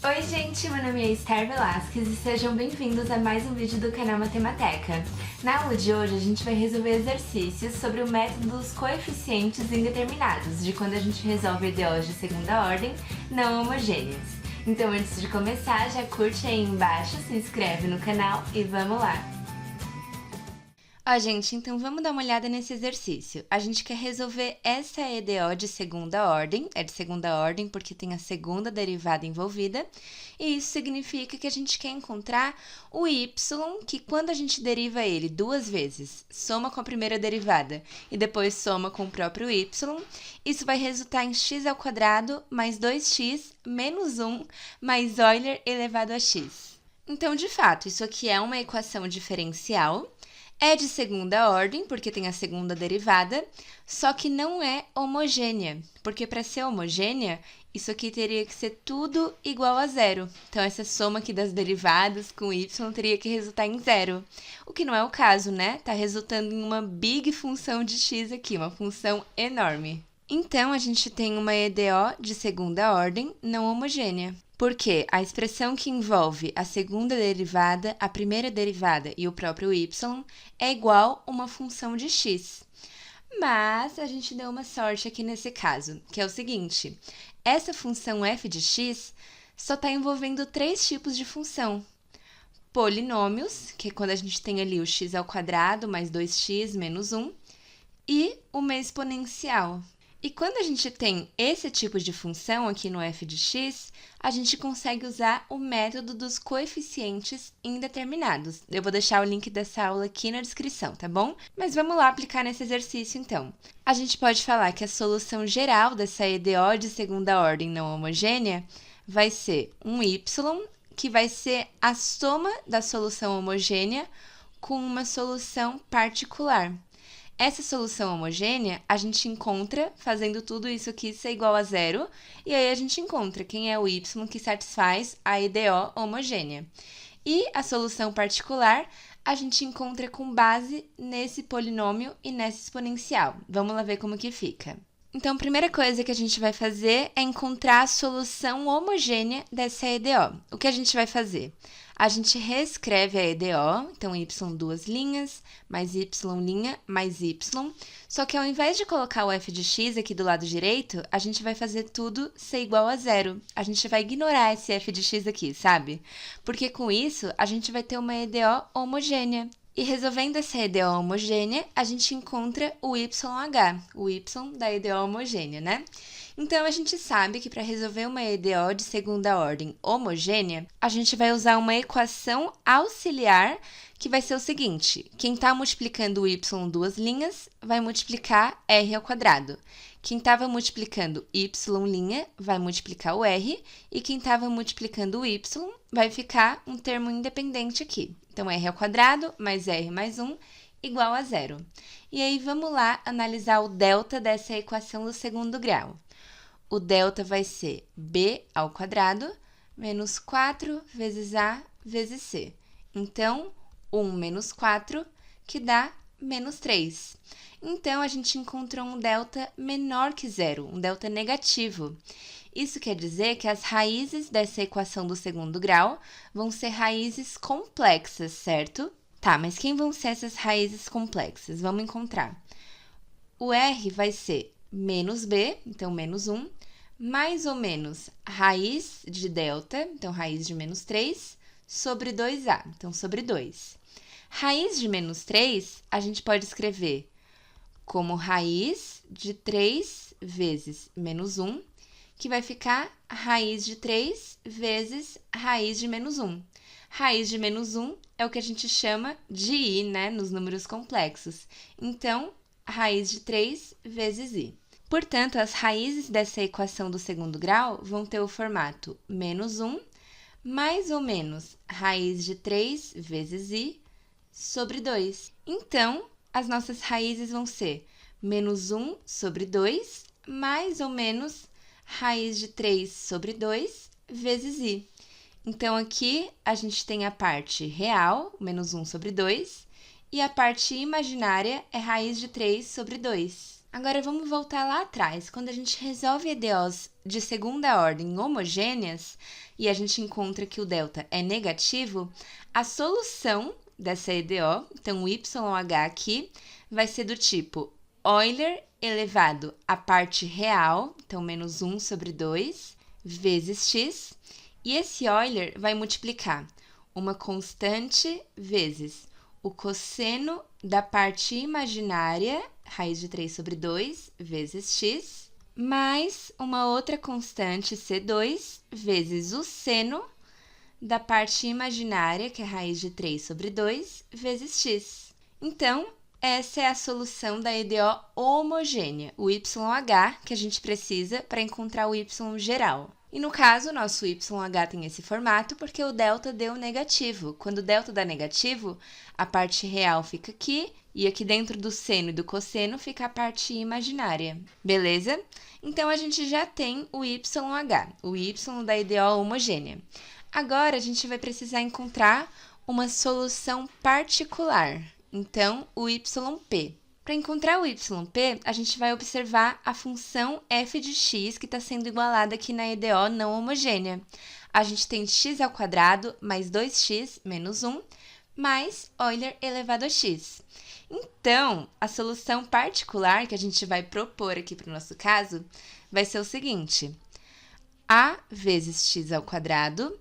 Oi gente, meu nome é Esther Velasquez e sejam bem-vindos a mais um vídeo do canal Matemateca. Na aula de hoje a gente vai resolver exercícios sobre o método dos coeficientes indeterminados, de quando a gente resolve EDOs de segunda ordem não homogêneas. Então antes de começar, já curte aí embaixo, se inscreve no canal e vamos lá! Gente, então vamos dar uma olhada nesse exercício. A gente quer resolver essa EDO de segunda ordem, é de segunda ordem porque tem a segunda derivada envolvida, e isso significa que a gente quer encontrar o y, que quando a gente deriva ele duas vezes, soma com a primeira derivada e depois soma com o próprio y, isso vai resultar em x² mais 2x menos 1 mais Euler elevado a x. Então, de fato, isso aqui é uma equação diferencial. É de segunda ordem, porque tem a segunda derivada, só que não é homogênea, porque para ser homogênea, isso aqui teria que ser tudo igual a zero. Então, essa soma aqui das derivadas com y teria que resultar em zero, o que não é o caso, né? Tá resultando em uma big função de x aqui, uma função enorme. Então, a gente tem uma EDO de segunda ordem não homogênea. Porque a expressão que envolve a segunda derivada, a primeira derivada e o próprio y é igual a uma função de x. Mas a gente deu uma sorte aqui nesse caso, que é o seguinte: essa função f de x só está envolvendo três tipos de função. Polinômios, que é quando a gente tem ali o x² mais 2x menos 1, e uma exponencial. E quando a gente tem esse tipo de função aqui no f de x, a gente consegue usar o método dos coeficientes indeterminados. Eu vou deixar o link dessa aula aqui na descrição, tá bom? Mas vamos lá aplicar nesse exercício, então. A gente pode falar que a solução geral dessa EDO de segunda ordem não homogênea vai ser um y, que vai ser a soma da solução homogênea com uma solução particular. Essa solução homogênea a gente encontra fazendo tudo isso aqui ser igual a zero, e aí a gente encontra quem é o y que satisfaz a EDO homogênea. E a solução particular a gente encontra com base nesse polinômio e nessa exponencial. Vamos lá ver como que fica. Então, a primeira coisa que a gente vai fazer é encontrar a solução homogênea dessa EDO. O que a gente vai fazer? A gente reescreve a EDO, então y duas linhas, mais y' mais y, só que ao invés de colocar o f de x aqui do lado direito, a gente vai fazer tudo ser igual a zero. A gente vai ignorar esse f de x aqui, sabe? Porque com isso, a gente vai ter uma EDO homogênea. E resolvendo essa EDO homogênea, a gente encontra o YH, o y da EDO homogênea, né? Então, a gente sabe que para resolver uma EDO de segunda ordem homogênea, a gente vai usar uma equação auxiliar que vai ser o seguinte: quem está multiplicando o y duas linhas vai multiplicar r ao quadrado. Quem estava multiplicando y' vai multiplicar o r, e quem estava multiplicando o y vai ficar um termo independente aqui. Então, r ao quadrado mais r mais 1 igual a zero. E aí, vamos lá analisar o delta dessa equação do segundo grau. O delta vai ser b ao quadrado menos 4 vezes a vezes c. Então, 1 menos 4, que dá menos 3. Então, a gente encontrou um delta menor que zero, um delta negativo. Isso quer dizer que as raízes dessa equação do segundo grau vão ser raízes complexas, certo? Tá, mas quem vão ser essas raízes complexas? Vamos encontrar. O r vai ser menos b, então menos 1, mais ou menos raiz de delta, então raiz de menos 3, sobre 2a, então sobre 2. Raiz de menos 3, a gente pode escrever como raiz de 3 vezes menos 1, que vai ficar raiz de 3 vezes raiz de menos 1. Raiz de menos 1 é o que a gente chama de i, né, nos números complexos. Então, raiz de 3 vezes i. Portanto, as raízes dessa equação do segundo grau vão ter o formato menos 1, mais ou menos raiz de 3 vezes i, sobre 2. Então, as nossas raízes vão ser menos 1 sobre 2, mais ou menos raiz de 3 sobre 2, vezes i. Então, aqui a gente tem a parte real, menos 1 sobre 2, e a parte imaginária é raiz de 3 sobre 2. Agora, vamos voltar lá atrás. Quando a gente resolve EDOs de segunda ordem homogêneas, e a gente encontra que o delta é negativo, a solução dessa EDO, então o YH aqui, vai ser do tipo Euler elevado à parte real, então menos 1 sobre 2, vezes x, e esse Euler vai multiplicar uma constante vezes o cosseno da parte imaginária, raiz de 3 sobre 2, vezes x, mais uma outra constante C2, vezes o seno da parte imaginária, que é raiz de 3 sobre 2, vezes x. Então, essa é a solução da EDO homogênea, o YH, que a gente precisa para encontrar o Y geral. E no caso, o nosso YH tem esse formato porque o delta deu negativo. Quando o delta dá negativo, a parte real fica aqui, e aqui dentro do seno e do cosseno fica a parte imaginária. Beleza? Então, a gente já tem o YH, o Y da EDO homogênea. Agora, a gente vai precisar encontrar uma solução particular. Então, o YP. Para encontrar o YP, a gente vai observar a função f de x, que está sendo igualada aqui na EDO não homogênea. A gente tem x² mais 2x menos 1, mais Euler elevado a x. Então, a solução particular que a gente vai propor aqui para o nosso caso vai ser o seguinte: a vezes x²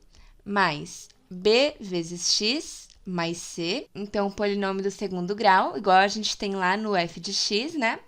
mais b vezes x mais c, então o polinômio do segundo grau, igual a gente tem lá no f de x, né?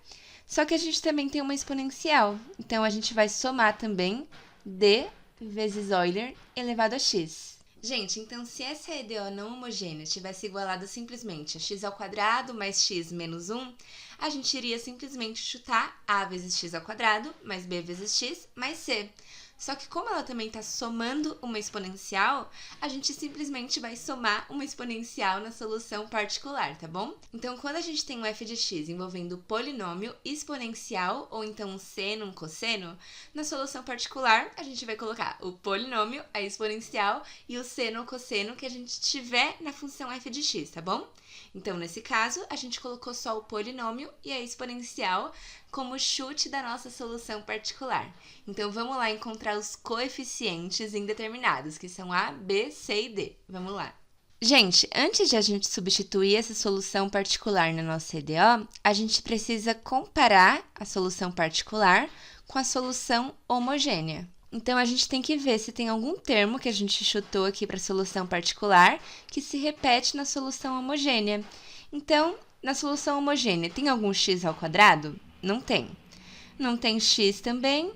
Só que a gente também tem uma exponencial, então a gente vai somar também d vezes Euler elevado a x. Gente, então se essa EDO não homogênea tivesse igualado simplesmente a x² mais x menos 1, a gente iria simplesmente chutar a vezes x² mais b vezes x mais c. Só que como ela também está somando uma exponencial, a gente simplesmente vai somar uma exponencial na solução particular, tá bom? Então, quando a gente tem um f de x envolvendo polinômio exponencial, ou então um seno, um cosseno, na solução particular, a gente vai colocar o polinômio, a exponencial, e o seno ou cosseno que a gente tiver na função f de x, tá bom? Então, nesse caso, a gente colocou só o polinômio e a exponencial como chute da nossa solução particular. Então, vamos lá encontrar os coeficientes indeterminados, que são A, B, C e D. Vamos lá. Gente, antes de a gente substituir essa solução particular na nossa EDO, a gente precisa comparar a solução particular com a solução homogênea. Então, a gente tem que ver se tem algum termo que a gente chutou aqui para a solução particular que se repete na solução homogênea. Então, na solução homogênea, tem algum x²? Não tem. Não tem x também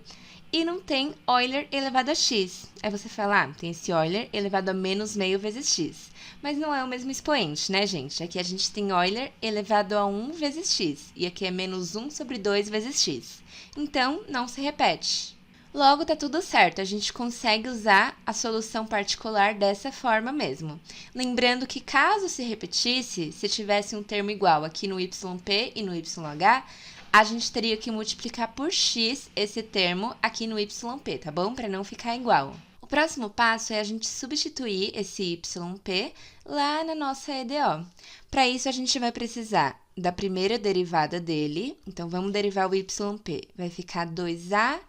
e não tem Euler elevado a x. Aí você fala, tem esse Euler elevado a menos meio vezes x. Mas não é o mesmo expoente, né, gente? Aqui a gente tem Euler elevado a 1 vezes x. E aqui é menos 1 sobre 2 vezes x. Então, não se repete. Logo, tá tudo certo, a gente consegue usar a solução particular dessa forma mesmo. Lembrando que caso se repetisse, se tivesse um termo igual aqui no YP e no YH, a gente teria que multiplicar por x esse termo aqui no YP, tá bom? Para não ficar igual. O próximo passo é a gente substituir esse YP lá na nossa EDO. Para isso, a gente vai precisar da primeira derivada dele. Então, vamos derivar o YP. Vai ficar 2a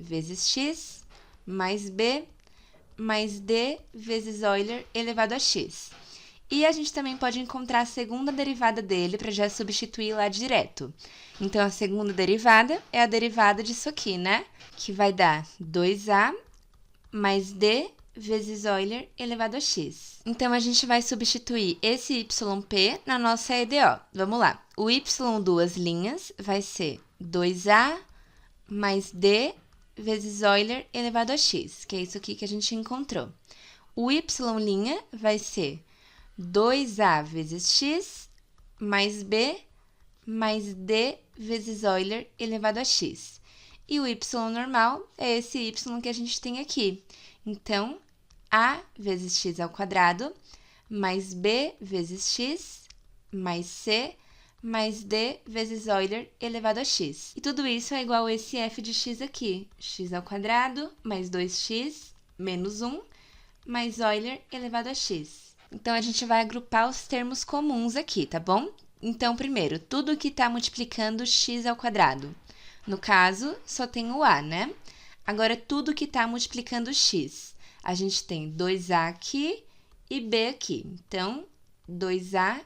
vezes x mais b mais d vezes Euler elevado a x. E a gente também pode encontrar a segunda derivada dele para já substituir lá direto. Então, a segunda derivada é a derivada disso aqui, né? Que vai dar 2a mais d vezes Euler elevado a x. Então, a gente vai substituir esse YP na nossa EDO. Vamos lá. O y duas linhas vai ser 2a mais d vezes Euler elevado a x, que é isso aqui que a gente encontrou. O y' vai ser 2a vezes x mais b mais d vezes Euler elevado a x. E o y normal é esse y que a gente tem aqui. Então, a vezes x² mais b vezes x mais c mais d vezes Euler elevado a x. E tudo isso é igual a esse f de x aqui, x² mais 2x menos 1 mais Euler elevado a x. Então, a gente vai agrupar os termos comuns aqui, tá bom? Então, primeiro, tudo que está multiplicando x². No caso, só tem o a, né? Agora, tudo que está multiplicando x. a gente tem 2A aqui e B aqui. Então, 2A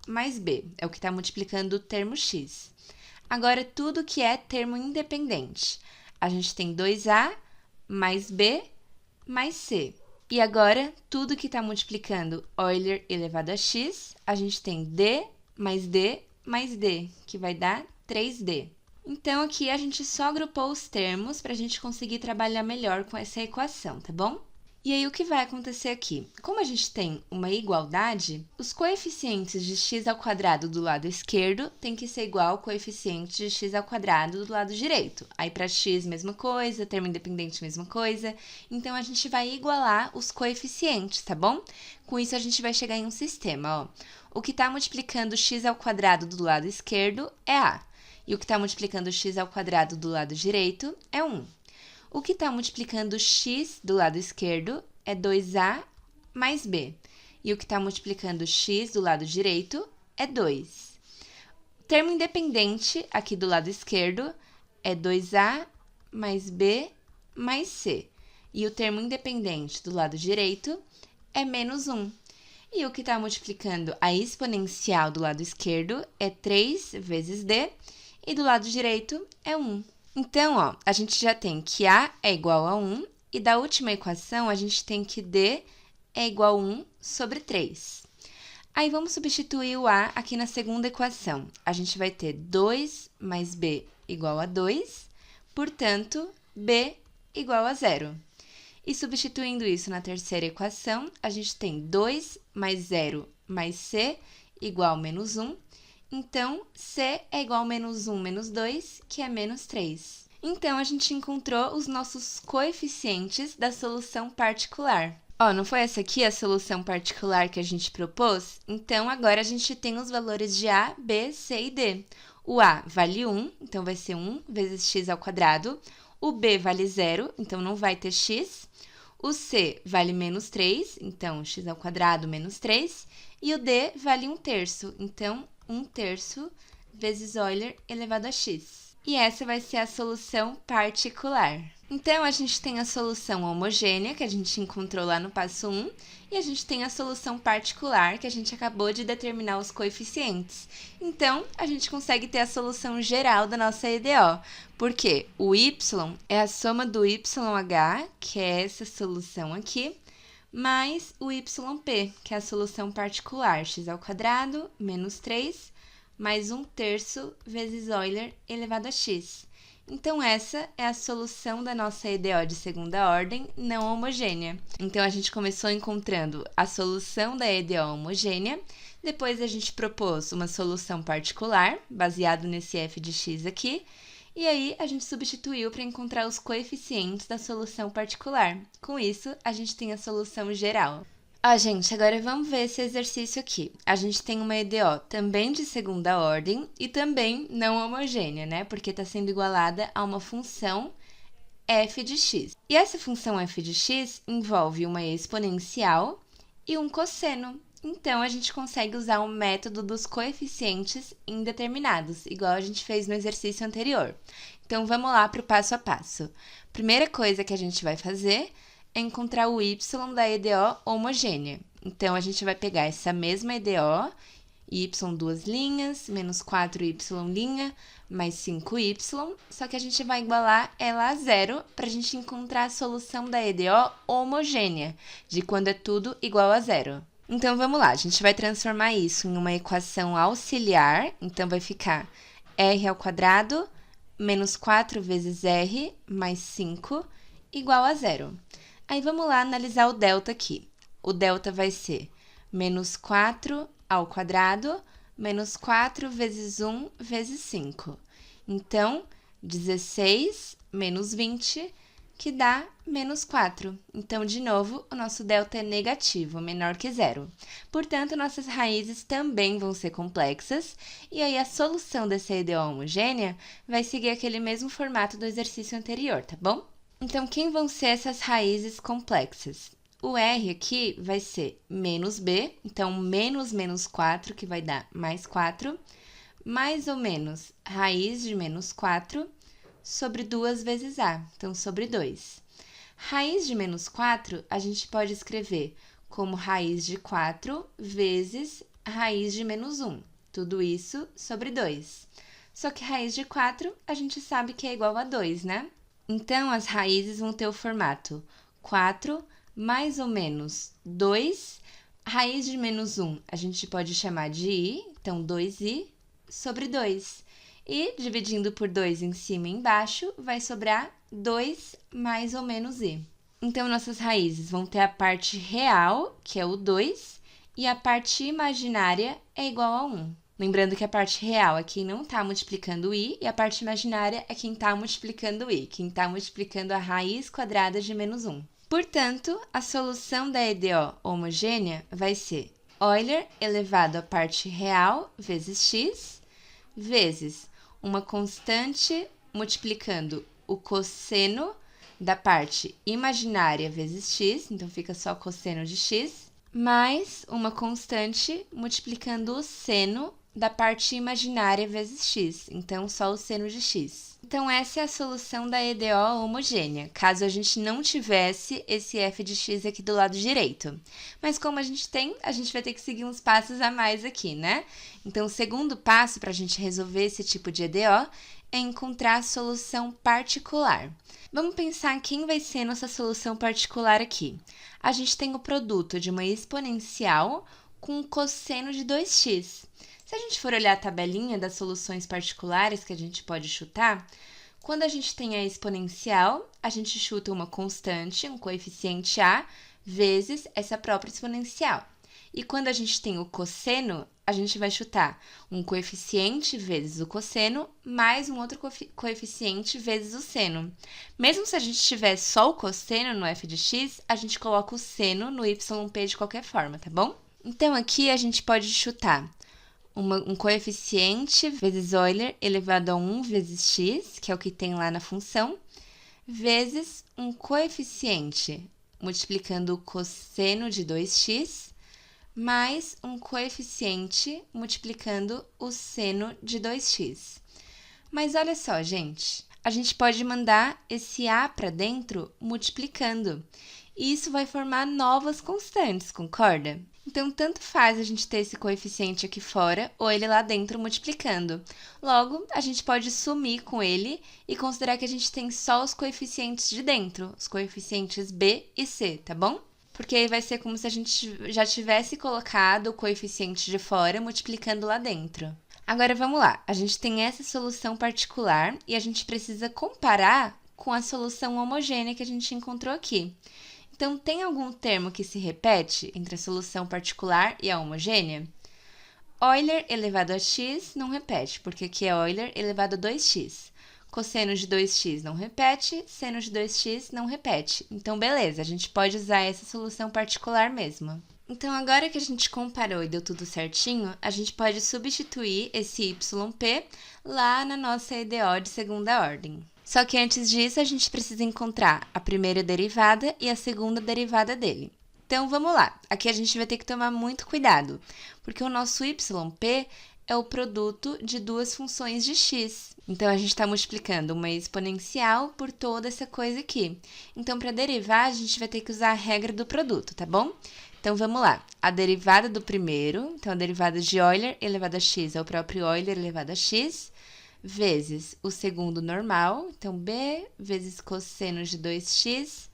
mais B é o que está multiplicando o termo x. Agora, tudo que é termo independente. A gente tem 2A mais B mais C. E agora, tudo que está multiplicando Euler elevado a x, a gente tem D mais D mais D, que vai dar 3D. Então, aqui a gente só agrupou os termos para a gente conseguir trabalhar melhor com essa equação, tá bom? E aí, o que vai acontecer aqui? Como a gente tem uma igualdade, os coeficientes de x ao quadrado do lado esquerdo tem que ser igual ao coeficiente de x ao quadrado do lado direito. Aí, para x, mesma coisa, termo independente, mesma coisa. Então, a gente vai igualar os coeficientes, tá bom? Com isso, a gente vai chegar em um sistema, ó. O que está multiplicando x ao quadrado do lado esquerdo é a. E o que está multiplicando x ao quadrado do lado direito é 1. O que está multiplicando x do lado esquerdo é 2A mais B. E o que está multiplicando x do lado direito é 2. O termo independente aqui do lado esquerdo é 2A mais B mais C. E o termo independente do lado direito é menos 1. E o que está multiplicando a exponencial do lado esquerdo é 3 vezes D. E do lado direito é 1. Então, ó, a gente já tem que A é igual a 1, e da última equação, a gente tem que D é igual a 1 sobre 3. Aí, vamos substituir o A aqui na segunda equação. A gente vai ter 2 mais B igual a 2, portanto, B igual a 0. E substituindo isso na terceira equação, a gente tem 2 mais 0 mais C igual a menos 1. Então, C é igual a menos 1 menos 2, que é menos 3. Então, a gente encontrou os nossos coeficientes da solução particular. Ó, não foi essa aqui a solução particular que a gente propôs? Então, agora a gente tem os valores de A, B, C e D. O A vale 1, então vai ser 1 vezes x ao quadrado. O B vale 0, então não vai ter x. O C vale menos 3, então x ao quadrado menos 3. E o D vale 1/3, então 1/3 vezes Euler elevado a x. E essa vai ser a solução particular. Então, a gente tem a solução homogênea, que a gente encontrou lá no passo 1, e a gente tem a solução particular, que a gente acabou de determinar os coeficientes. Então, a gente consegue ter a solução geral da nossa EDO, porque o y é a soma do YH, que é essa solução aqui, mais o YP, que é a solução particular, x ao quadrado menos 3, mais 1/3 vezes Euler elevado a x. Então, essa é a solução da nossa EDO de segunda ordem não homogênea. Então, a gente começou encontrando a solução da EDO homogênea, depois a gente propôs uma solução particular, baseado nesse f de x aqui, e aí a gente substituiu para encontrar os coeficientes da solução particular. Com isso, a gente tem a solução geral. Ó, gente, agora vamos ver esse exercício aqui. A gente tem uma EDO também de segunda ordem e também não homogênea, né? Porque está sendo igualada a uma função f de x. E essa função f de x envolve uma exponencial e um cosseno. Então, a gente consegue usar o método dos coeficientes indeterminados, igual a gente fez no exercício anterior. Então, vamos lá para o passo a passo. Primeira coisa que a gente vai fazer é encontrar o y da EDO homogênea. Então, a gente vai pegar essa mesma EDO, y duas linhas, menos 4y', mais 5y, só que a gente vai igualar ela a zero para a gente encontrar a solução da EDO homogênea, de quando é tudo igual a zero. Então, vamos lá, a gente vai transformar isso em uma equação auxiliar, então vai ficar r ao quadrado menos 4 vezes r mais 5 igual a zero. Aí, vamos lá analisar o delta aqui. O delta vai ser menos 4 ao quadrado, menos 4 vezes 1 vezes 5. Então, 16 menos 20, que dá menos 4. Então, de novo, o nosso delta é negativo, menor que zero. Portanto, nossas raízes também vão ser complexas, e aí a solução dessa EDO homogênea vai seguir aquele mesmo formato do exercício anterior, tá bom? Então, quem vão ser essas raízes complexas? O r aqui vai ser menos b, então menos menos 4, que vai dar mais 4, mais ou menos raiz de menos 4 sobre 2 vezes a, então sobre 2. Raiz de menos 4, a gente pode escrever como raiz de 4 vezes raiz de menos 1. Tudo isso sobre 2. Só que raiz de 4, a gente sabe que é igual a 2, né? Então, as raízes vão ter o formato 4 mais ou menos 2. Raiz de menos 1, a gente pode chamar de i, então 2i sobre 2. E, dividindo por 2 em cima e embaixo, vai sobrar 2 mais ou menos i. Então, nossas raízes vão ter a parte real, que é o 2, e a parte imaginária é igual a 1. Lembrando que a parte real é quem não está multiplicando i, e a parte imaginária é quem está multiplicando i, quem está multiplicando a raiz quadrada de menos 1. Portanto, a solução da EDO homogênea vai ser Euler elevado à parte real vezes x, vezes uma constante multiplicando o cosseno da parte imaginária vezes x, então fica só cosseno de x, mais uma constante multiplicando o seno da parte imaginária vezes x, então só o seno de x. Então, essa é a solução da EDO homogênea, caso a gente não tivesse esse f de x aqui do lado direito. Mas como a gente tem, a gente vai ter que seguir uns passos a mais aqui, né? Então, o segundo passo para a gente resolver esse tipo de EDO é encontrar a solução particular. Vamos pensar quem vai ser nossa solução particular aqui. A gente tem o produto de uma exponencial com um cosseno de 2x. Se a gente for olhar a tabelinha das soluções particulares que a gente pode chutar, quando a gente tem a exponencial, a gente chuta uma constante, um coeficiente a, vezes essa própria exponencial. E quando a gente tem o cosseno, a gente vai chutar um coeficiente vezes o cosseno, mais um outro coeficiente vezes o seno. Mesmo se a gente tiver só o cosseno no f de x, a gente coloca o seno no yp de qualquer forma, tá bom? Então, aqui a gente pode chutar um coeficiente vezes Euler elevado a 1 vezes x, que é o que tem lá na função, vezes um coeficiente multiplicando o cosseno de 2x, mais um coeficiente multiplicando o seno de 2x. Mas olha só, gente, a gente pode mandar esse a para dentro multiplicando, e isso vai formar novas constantes, concorda? Então, tanto faz a gente ter esse coeficiente aqui fora ou ele lá dentro multiplicando. Logo, a gente pode sumir com ele e considerar que a gente tem só os coeficientes de dentro, os coeficientes b e c, tá bom? Porque aí vai ser como se a gente já tivesse colocado o coeficiente de fora multiplicando lá dentro. Agora, vamos lá. A gente tem essa solução particular e a gente precisa comparar com a solução homogênea que a gente encontrou aqui. Então, tem algum termo que se repete entre a solução particular e a homogênea? Euler elevado a x não repete, porque aqui é Euler elevado a 2x. Cosseno de 2x não repete, seno de 2x não repete. Então, beleza, a gente pode usar essa solução particular mesmo. Então, agora que a gente comparou e deu tudo certinho, a gente pode substituir esse yp lá na nossa EDO de segunda ordem. Só que antes disso, a gente precisa encontrar a primeira derivada e a segunda derivada dele. Então, vamos lá. Aqui a gente vai ter que tomar muito cuidado, porque o nosso yp é o produto de duas funções de x. Então, a gente está multiplicando uma exponencial por toda essa coisa aqui. Então, para derivar, a gente vai ter que usar a regra do produto, tá bom? Então, vamos lá. A derivada do primeiro, então a derivada de Euler elevado a x é o próprio Euler elevado a x, vezes o segundo normal, então b vezes cosseno de 2x,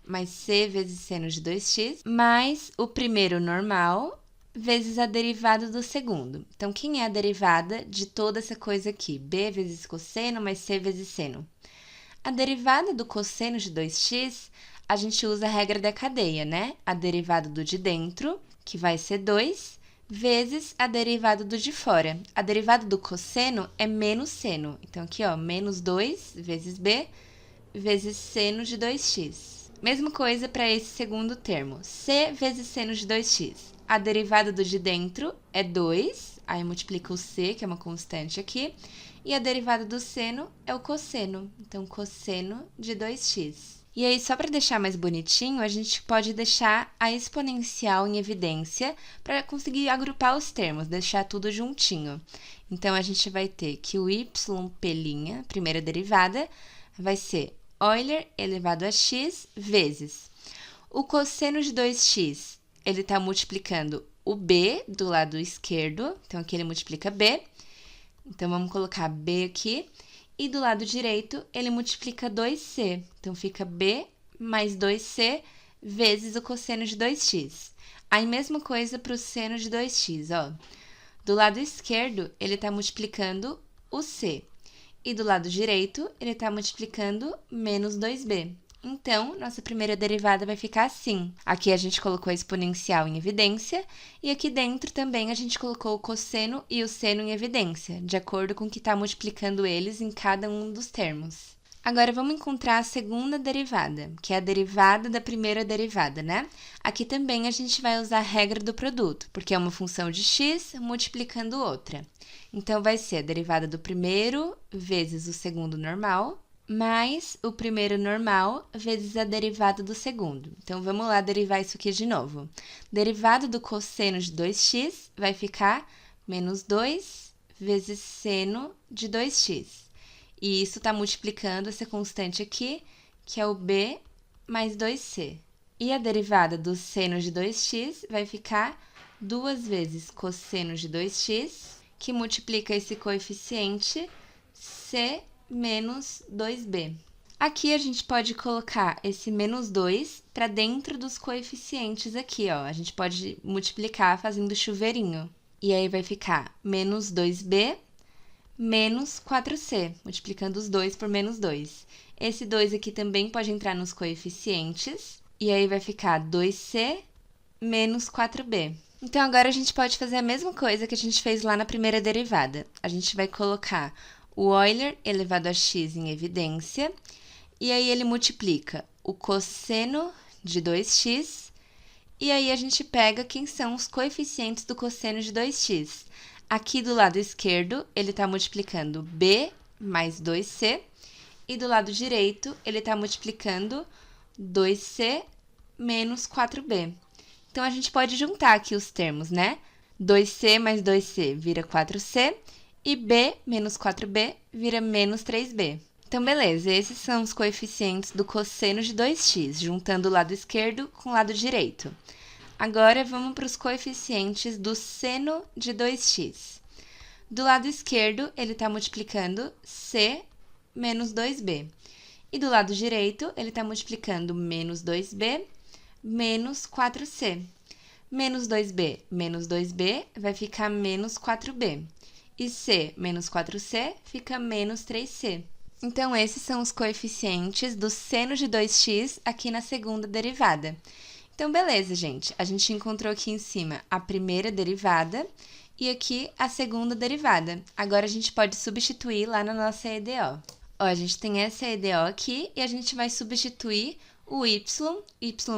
mais c vezes seno de 2x, mais o primeiro normal, vezes a derivada do segundo. Então, quem é a derivada de toda essa coisa aqui? B vezes cosseno mais c vezes seno. A derivada do cosseno de 2x, a gente usa a regra da cadeia, né? A derivada do de dentro, que vai ser 2, vezes a derivada do de fora. A derivada do cosseno é menos seno. Então, aqui, ó, menos 2 vezes b vezes seno de 2x. Mesma coisa para esse segundo termo, c vezes seno de 2x. A derivada do de dentro é 2, aí multiplica o c, que é uma constante aqui, e a derivada do seno é o cosseno, então cosseno de 2x. E aí, só para deixar mais bonitinho, a gente pode deixar a exponencial em evidência para conseguir agrupar os termos, deixar tudo juntinho. Então, a gente vai ter que o yp', primeira derivada, vai ser Euler elevado a x vezes o cosseno de 2x, ele está multiplicando o b do lado esquerdo, então aqui ele multiplica b, então vamos colocar b aqui, e do lado direito ele multiplica 2c, então fica b mais 2c vezes o cosseno de 2x. Aí mesma coisa para o seno de 2x, ó. Do lado esquerdo ele está multiplicando o c, e do lado direito ele está multiplicando menos 2b. Então, nossa primeira derivada vai ficar assim. Aqui a gente colocou a exponencial em evidência, e aqui dentro também a gente colocou o cosseno e o seno em evidência, de acordo com o que está multiplicando eles em cada um dos termos. Agora, vamos encontrar a segunda derivada, que é a derivada da primeira derivada, né? Aqui também a gente vai usar a regra do produto, porque é uma função de x multiplicando outra. Então, vai ser a derivada do primeiro vezes o segundo normal, mais o primeiro normal vezes a derivada do segundo. Então, vamos lá derivar isso aqui de novo. Derivada do cosseno de 2x vai ficar menos 2 vezes seno de 2x. E isso está multiplicando essa constante aqui, que é o b mais 2c. E a derivada do seno de 2x vai ficar 2 vezes cosseno de 2x, que multiplica esse coeficiente c menos 2b. Aqui a gente pode colocar esse menos 2 para dentro dos coeficientes aqui, ó. A gente pode multiplicar fazendo chuveirinho. E aí vai ficar menos 2b menos 4c, multiplicando os dois por menos 2. Esse 2 aqui também pode entrar nos coeficientes, e aí vai ficar 2c menos 4b. Então, agora a gente pode fazer a mesma coisa que a gente fez lá na primeira derivada. A gente vai colocar o Euler elevado a x em evidência, e aí ele multiplica o cosseno de 2x, e aí a gente pega quem são os coeficientes do cosseno de 2x. Aqui do lado esquerdo, ele está multiplicando b mais 2c, e do lado direito, ele está multiplicando 2c menos 4b. Então, a gente pode juntar aqui os termos, né? 2c mais 2c vira 4c, e b menos 4b vira menos 3b. Então, beleza, esses são os coeficientes do cosseno de 2x, juntando o lado esquerdo com o lado direito. Agora, vamos para os coeficientes do seno de 2x. Do lado esquerdo, ele está multiplicando c menos 2b. E do lado direito, ele está multiplicando menos 2b menos 4c. Menos 2b vai ficar menos 4b. E c menos 4c fica menos 3c. Então, esses são os coeficientes do seno de 2x aqui na segunda derivada. Então, beleza, gente. A gente encontrou aqui em cima a primeira derivada e aqui a segunda derivada. Agora, a gente pode substituir lá na nossa EDO. Ó, a gente tem essa EDO aqui e a gente vai substituir o y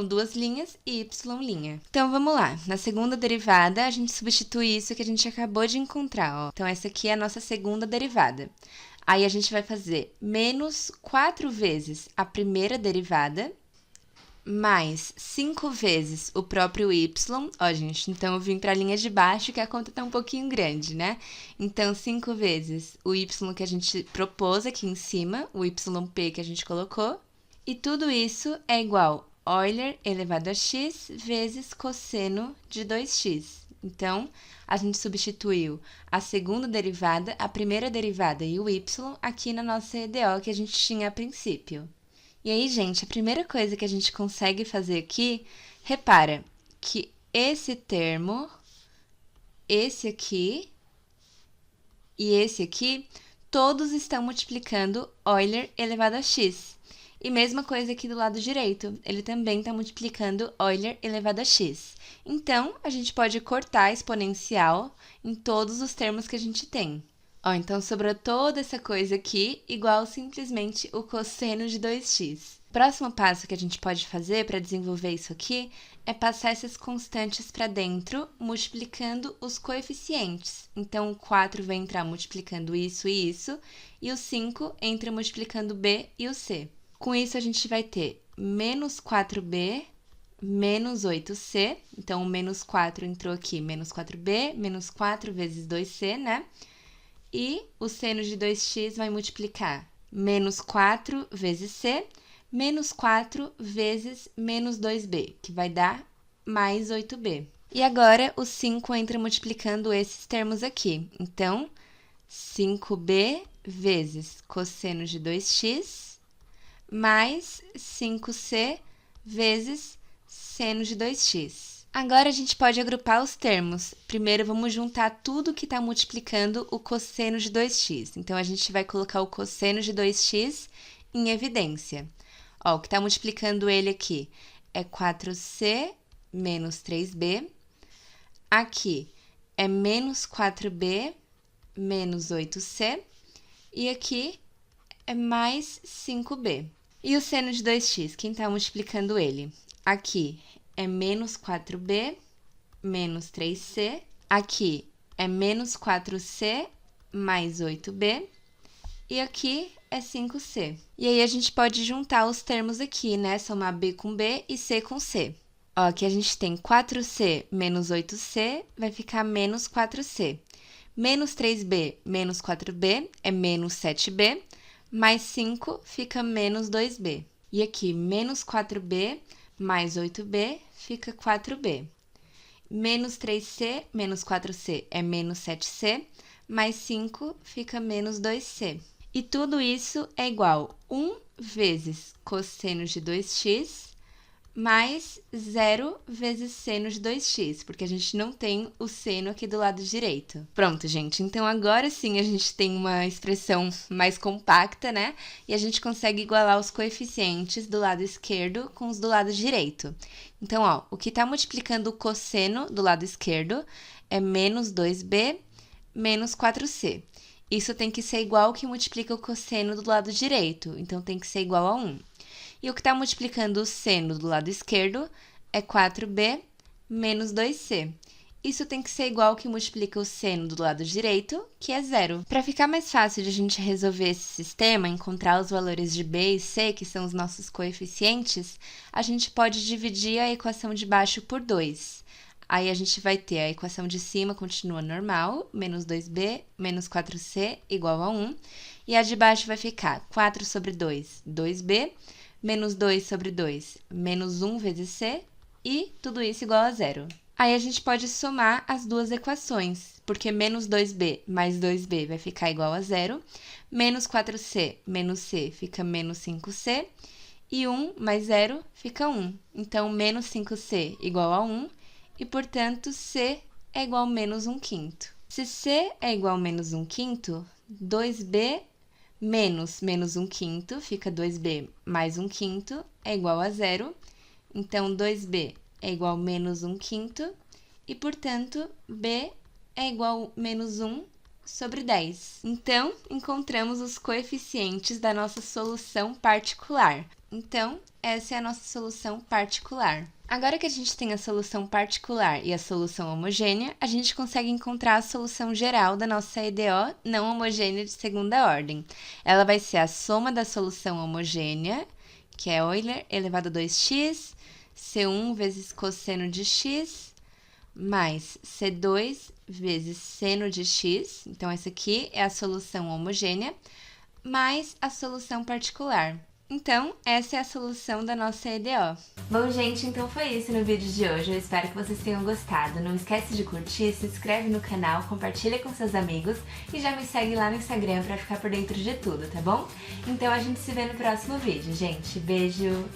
duas linhas e y'. Então, vamos lá. Na segunda derivada, a gente substitui isso que a gente acabou de encontrar, ó. Então, essa aqui é a nossa segunda derivada. Aí, a gente vai fazer menos 4 vezes a primeira derivada, mais 5 vezes o próprio y. Ó, gente, então eu vim para a linha de baixo, que a conta tá um pouquinho grande, né? Então, 5 vezes o y que a gente propôs aqui em cima, o yp que a gente colocou. E tudo isso é igual a Euler elevado a x vezes cosseno de 2x. Então, a gente substituiu a segunda derivada, a primeira derivada e o y aqui na nossa EDO que a gente tinha a princípio. E aí, gente, a primeira coisa que a gente consegue fazer aqui, repara que esse termo, esse aqui e esse aqui, todos estão multiplicando Euler elevado a x. E mesma coisa aqui do lado direito, ele também está multiplicando Euler elevado a x. Então, a gente pode cortar a exponencial em todos os termos que a gente tem. Ó, então, sobrou toda essa coisa aqui, igual simplesmente o cosseno de 2x. O próximo passo que a gente pode fazer para desenvolver isso aqui é passar essas constantes para dentro, multiplicando os coeficientes. Então, o 4 vai entrar multiplicando isso e isso, e o 5 entra multiplicando b e o c. Com isso, a gente vai ter menos 4b menos 8c. Então, o menos 4 entrou aqui, menos 4b, menos 4 vezes 2c, né? E o seno de 2x vai multiplicar menos 4 vezes C, menos 4 vezes menos 2B, que vai dar mais 8B. E agora, o 5 entra multiplicando esses termos aqui. Então, 5B vezes cosseno de 2x mais 5C vezes seno de 2x. Agora, a gente pode agrupar os termos. Primeiro, vamos juntar tudo que está multiplicando o cosseno de 2x. Então, a gente vai colocar o cosseno de 2x em evidência. Ó, o que está multiplicando ele aqui é 4C menos 3B. Aqui é menos 4B menos 8C. E aqui é mais 5B. E o seno de 2x, quem está multiplicando ele? Aqui é menos 4B menos 3C. Aqui é menos 4C mais 8B. E aqui é 5C. E aí, a gente pode juntar os termos aqui, né? Somar B com B e C com C. Ó, aqui a gente tem 4C menos 8C, vai ficar menos 4C. Menos 3B menos 4B é menos 7B, mais 5 fica menos 2B. E aqui, menos 4B mais 8B fica 4B. Menos 3C menos 4C é menos 7C, mais 5 fica menos 2C. E tudo isso é igual a 1 vezes cosseno de 2x mais 0 vezes seno de 2x, porque a gente não tem o seno aqui do lado direito. Pronto, gente. Então, agora sim a gente tem uma expressão mais compacta, né? E a gente consegue igualar os coeficientes do lado esquerdo com os do lado direito. Então, ó, o que está multiplicando o cosseno do lado esquerdo é menos 2b menos 4c. Isso tem que ser igual ao que multiplica o cosseno do lado direito, então tem que ser igual a 1. E o que está multiplicando o seno do lado esquerdo é 4b menos 2c. Isso tem que ser igual ao que multiplica o seno do lado direito, que é 0. Para ficar mais fácil de a gente resolver esse sistema, encontrar os valores de b e c, que são os nossos coeficientes, a gente pode dividir a equação de baixo por 2. Aí, a gente vai ter a equação de cima continua normal, menos 2b menos 4c igual a 1. E a de baixo vai ficar 4 sobre 2, 2b, menos 2 sobre 2, menos 1 vezes c, e tudo isso igual a 0. Aí, a gente pode somar as duas equações, porque menos 2b mais 2b vai ficar igual a 0, menos 4c menos c fica menos 5c, e 1 mais 0 fica 1. Então, menos 5c igual a 1, e, portanto, C é igual a menos 1/5. Se C é igual a menos 1/5, 2B menos menos 1/5, fica 2B mais 1/5, é igual a 0. Então, 2B é igual a menos 1/5, e, portanto, B é igual a menos 1 sobre 10. Então, encontramos os coeficientes da nossa solução particular. Então, essa é a nossa solução particular. Agora que a gente tem a solução particular e a solução homogênea, a gente consegue encontrar a solução geral da nossa EDO não homogênea de segunda ordem. Ela vai ser a soma da solução homogênea, que é Euler elevado a 2x, C1 vezes cosseno de x, mais C2 vezes seno de x. Então, essa aqui é a solução homogênea, mais a solução particular. Então, essa é a solução da nossa EDO. Bom, gente, então foi isso no vídeo de hoje. Eu espero que vocês tenham gostado. Não esquece de curtir, se inscreve no canal, compartilha com seus amigos e já me segue lá no Instagram pra ficar por dentro de tudo, tá bom? Então, a gente se vê no próximo vídeo, gente. Beijo!